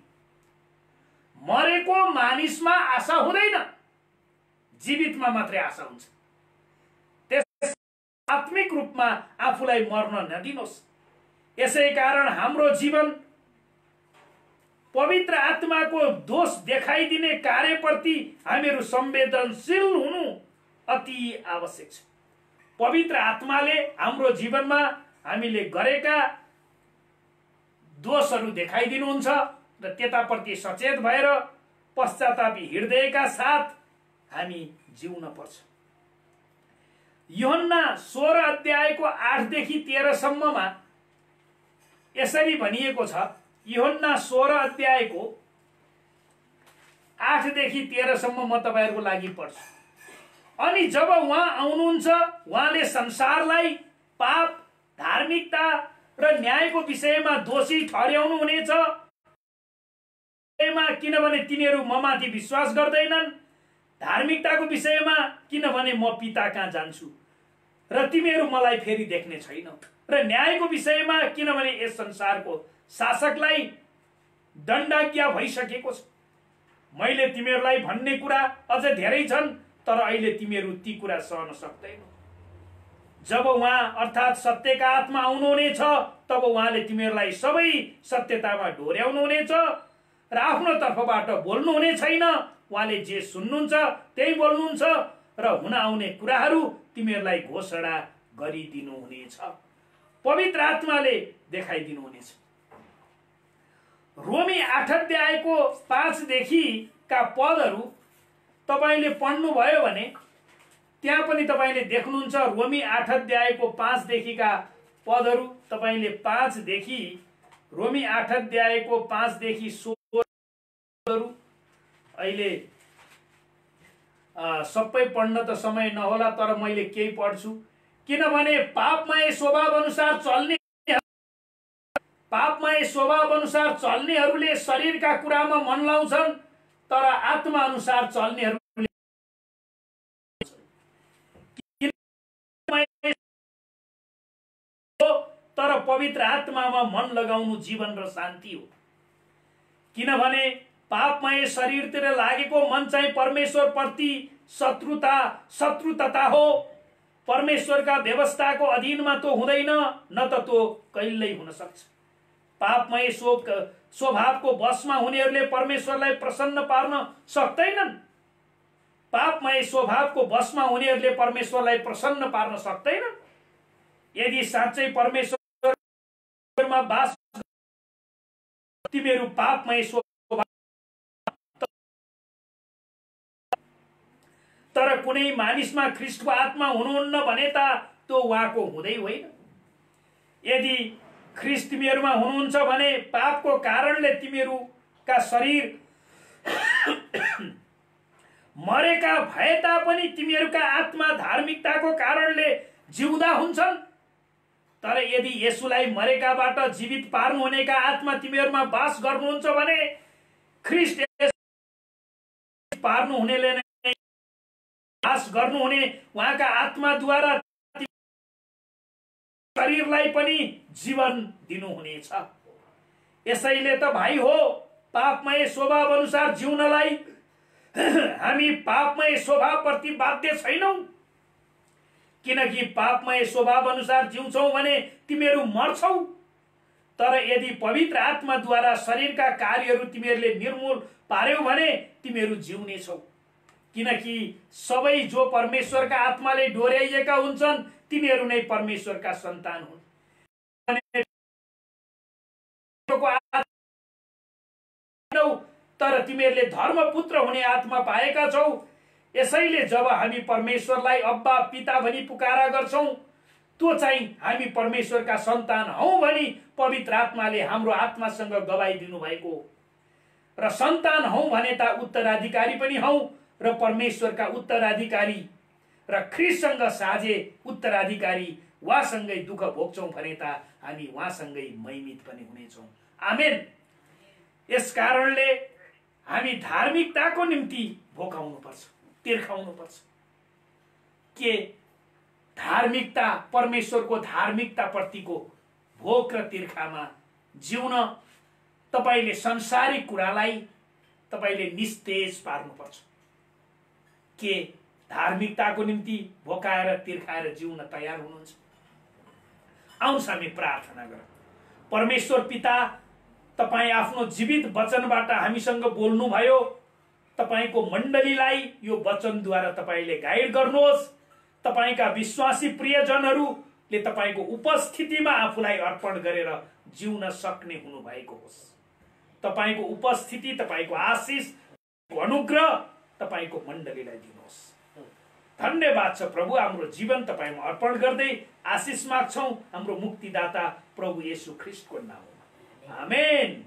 मरेको मानिसमा आशा हुँदैन, जीवितमा मात्रै आशा हुन्छ। त्यस आत्मिक रूपमा आफूलाई मर्न नदिनुहोस्। यसै कारण हाम्रो जीवन पवित्र आत्माको दोष देखाइदिने कार्यप्रति हामीहरू संवेदनशील हुनु अति आवश्यक छ। पवित्र आत्माले हाम्रो जीवनमा हामीले गरेका दोषहरू देखाइदिनुहुन्छ र त्यताप्रति सचेत भएर पश्चातापी हृदयका साथ हामी जिउन पर्छ। यूहन्ना 16 अध्यायको 8 देखि 13 सम्ममा यसरी भनिएको छ। यूहन्ना 16 अध्यायको 8 देखि 13 सम्म म तपाईहरुको लागि पढ्छु। अनि जब उहाँ आउनुहुन्छ, उहाँले संसारलाई पाप, धार्मिकता र न्यायको विषयमा दोषी ठहर्याउनु हुनेछ, किनभने तिनीहरू ममाथि विश्वास गर्दैनन्, धार्मिकताको विषयमा किनभने म पिता कहाँ जान्छु र तिमीहरू मलाई फेरि देख्ने छैनौ, र न्यायको विषयमा किनभने यस संसारको शासकलाई दण्डाज्ञा भइसकेको छ। मैले तिमीहरूलाई भन्ने कुरा अझ धेरै छन्, तर अहिले तिमीहरू ती कुरा सहन सक्दैनौ। जब उहाँ अर्थात सत्यका आत्मा आउनुहुनेछ, तब उहाँले तिमीहरूलाई सबै सत्यतामा डोर्याउनु हुनेछ र आफ्नो तर्फबाट बोल्नु हुने छैन। उहाँले जे सुन्नुहुन्छ त्यही बोल्नुहुन्छ र हुन आउने कुराहरू तिमीहरूलाई घोषणा गरिदिनु हुनेछ। पवित्र आत्माले देखाइदिनु हुनेछ। रोमी 8 अध्यायको 5 देखि का पदहरू तपाईले पढ्नु भयो भने त्यहाँ पनि तपाईले देख्नुहुन्छ। रोमी 8 अध्यायको 5 देखि का पदहरू तपाईले 5 देखि रोमी 8 अध्यायको 5 देखि 16 पदहरू अहिले सबै पढ्न त समय नहोला, तर मैले केही पढ्छु। किनभने पापमय स्वभाव अनुसार चल्नेहरूले शरीरका कुरामा मन लाउँछन्, तर आत्मा अनुसार चल्नेहरूले तर पवित्र आत्मामा मन लगाउनु जीवन र शान्ति हो। किनभने पापमय शरीरतिर लागेको मन चाहिँ परमेश्वर प्रति शत्रुता हो। परमेश्वरका व्यवस्थाको अधीनमा तो हुँदैन, न त तो कहिल्यै हुन सक्छ। पापमय स्वभावको वशमा हुनेहरूले परमेश्वरलाई प्रसन्न पार्न सक्दैनन्। पापमय स्वभावको वशमा हुनेहरूले परमेश्वरलाई प्रसन्न पार्न सक्दैनन्। यदि साँच्चै परमेश्वरमा वास तिमीहरू पापमय स्वभाव, तर कुनै मानिसमा ख्रीष्टको आत्मा हुनुहुन्न भने त त्यो उहाँको हुँदै होइन। यदि ख्रीष्ट तिमीहरूमा हुनुहुन्छ भने पापको कारणले तिमीहरूका शरीर मरेका भए तापनि तिमीहरूका आत्मा धार्मिकताको कारणले जिउँदा हुन्छन्। तर यदि येशूलाई मरेकाबाट जीवित पार्नु हुनेका आत्मा तिमीहरूमा वास गर्नुहुन्छ भने ख्रीष्ट पार्नु हुनेले नै वास गर्नुहुने उहाँका आत्माद्वारा शरीरलाई पनि जीवन दिनुहुनेछ। यसैले त भाइ हो, पापमय स्वभाव अनुसार जिउनलाई हामी पापमय स्वभावप्रति बाध्य छैनौं, किनकि पापमय स्वभाव अनुसार जिउँछौ भने तिमीहरू मर्छौ। तर यदि पवित्र आत्माद्वारा शरीरका कार्यहरू तिमीहरूले निर्मूल पार्यौ भने तिमीहरू जिउनेछौ, किनकि सबै जो परमेश्वरका आत्माले डोर्याइएका हुन्छन् तिनीहरू नै परमेश्वरका सन्तान हुन्। तर तिमीहरूले धर्मपुत्र हुने आत्मा पाएका छौ। यसैले जब हामी परमेश्वरलाई अब्बा पिता भनी पुकारा गर्छौं, त्यो चाहिँ हामी परमेश्वरका सन्तान हौं भनी पवित्र आत्माले हाम्रो आत्मासँग गवाई दिनुभएको हो। र सन्तान हौं भने त उत्तराधिकारी पनि हौं, र परमेश्वरका उत्तराधिकारी र ख्रीष्टसँग साझे उत्तराधिकारी उहाँसँगै दुःख भोग्छौं भने त हामी उहाँसँगै महिमित पनि हुनेछौं। आमेन। यस कारणले हामी धार्मिकताको निम्ति भोकाउनु पर्छ, तिर्खाउनु पर्छ। के धार्मिकता, परमेश्वरको धार्मिकता प्रतिको भोक र तिर्खामा जिउन तपाईले संसारिक कुरालाई तपाईले निस्तेज पार्नुपर्छ। के धार्मिकताको निम्ति भोकाएर तिर्खाएर जिउन तयार हुनुहुन्छ? आउनुहोस् हामी प्रार्थना गरौँ। परमेश्वर पिता, तपाई आफ्नो जीवित वचनबाट हामीसँग बोल्नुभयो। तपाईको मण्डलीलाई यो वचनद्वारा तपाईले गाइड गर्नुहोस्। तपाईका विश्वासी प्रियजनहरूले तपाईको उपस्थितिमा आफूलाई अर्पण गरेर जिउन सक्ने हुनु भएको होस्। तपाईको उपस्थिति, तपाईको आशिष, अनुग्रह तपाईको मण्डलीलाई दिनुहोस्। धन्यवाद छ प्रभु। हाम्रो जीवन तपाईमा अर्पण गर्दै आशिष माग्छौं हाम्रो मुक्तिदाता प्रभु येशू ख्रीष्टको नाममा। आमेन।